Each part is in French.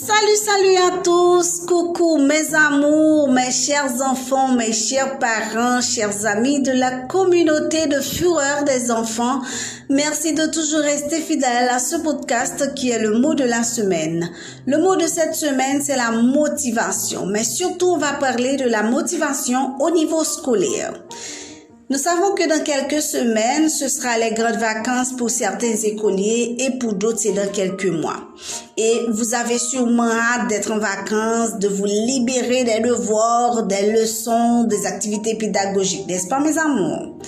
Salut à tous, coucou mes amours, mes chers enfants, mes chers parents, chers amis de la communauté de Fureur des enfants. Merci de toujours rester fidèles à ce podcast qui est le mot de la semaine. Le mot de cette semaine, c'est la motivation, mais surtout on va parler de la motivation au niveau scolaire. Nous savons que dans quelques semaines, ce sera les grandes vacances pour certains écoliers et pour d'autres, c'est dans quelques mois. Et vous avez sûrement hâte d'être en vacances, de vous libérer des devoirs, des leçons, des activités pédagogiques, n'est-ce pas mes amours?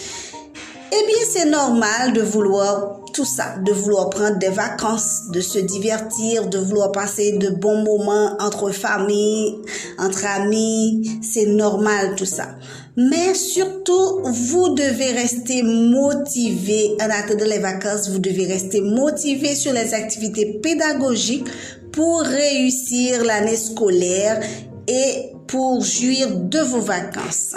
Eh bien, c'est normal de vouloir tout ça, de vouloir prendre des vacances, de se divertir, de vouloir passer de bons moments entre familles, entre amis. C'est normal tout ça. Mais surtout, vous devez rester motivé en attendant les vacances. Vous devez rester motivé sur les activités pédagogiques pour réussir l'année scolaire et pour jouir de vos vacances.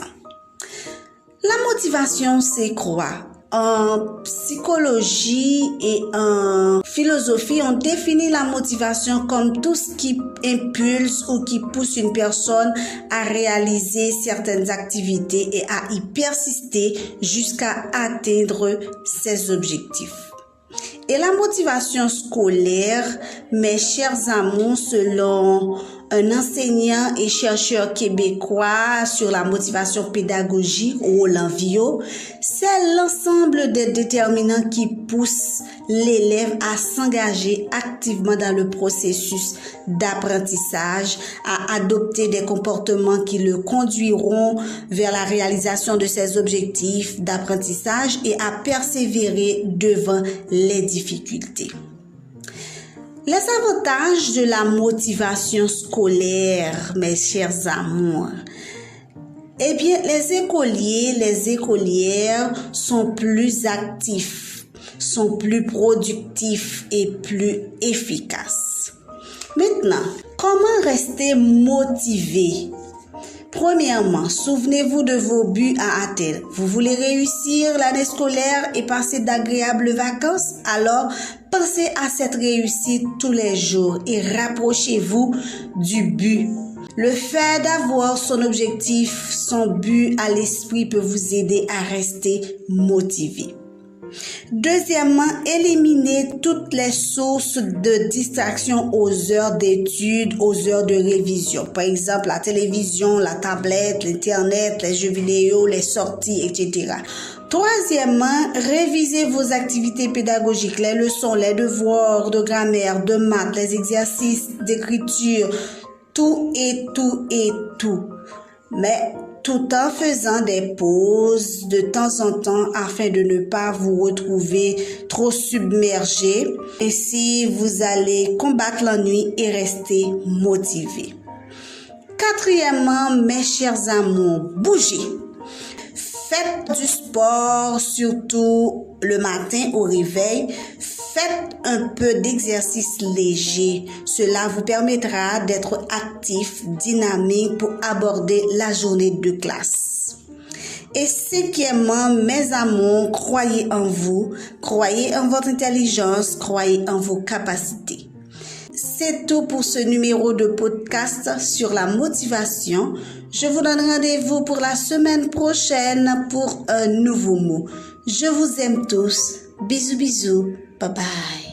La motivation, c'est quoi? En psychologie et en philosophie, on définit la motivation comme tout ce qui impulse ou qui pousse une personne à réaliser certaines activités et à y persister jusqu'à atteindre ses objectifs. Et la motivation scolaire, mes chers amours, selon un enseignant et chercheur québécois sur la motivation pédagogique, Roland Viaud, c'est l'ensemble des déterminants qui poussent l'élève à s'engager activement dans le processus d'apprentissage, à adopter des comportements qui le conduiront vers la réalisation de ses objectifs d'apprentissage et à persévérer devant les difficultés. Les avantages de la motivation scolaire, mes chers amours. Eh bien, les écoliers, les écolières sont plus actifs, sont plus productifs et plus efficaces. Maintenant, comment rester motivé? Premièrement, souvenez-vous de vos buts à atteindre. Vous voulez réussir l'année scolaire et passer d'agréables vacances? Alors, pensez à cette réussite tous les jours et rapprochez-vous du but. Le fait d'avoir son objectif, son but à l'esprit peut vous aider à rester motivé. Deuxièmement, éliminez toutes les sources de distraction aux heures d'études, aux heures de révision. Par exemple, la télévision, la tablette, l'internet, les jeux vidéo, les sorties, etc. Troisièmement, révisez vos activités pédagogiques, les leçons, les devoirs de grammaire, de maths, les exercices d'écriture, tout. Mais tout en faisant des pauses de temps en temps afin de ne pas vous retrouver trop submergé. Ainsi, vous allez combattre l'ennui et rester motivé. Quatrièmement, mes chers amours, bougez. Faites du sport, surtout le matin au réveil. Faites un peu d'exercice léger. Cela vous permettra d'être actif, dynamique pour aborder la journée de classe. Et cinquièmement, mes amours, croyez en vous, croyez en votre intelligence, croyez en vos capacités. C'est tout pour ce numéro de podcast sur la motivation. Je vous donne rendez-vous pour la semaine prochaine pour un nouveau mot. Je vous aime tous. Bisous, bisous. Bye bye.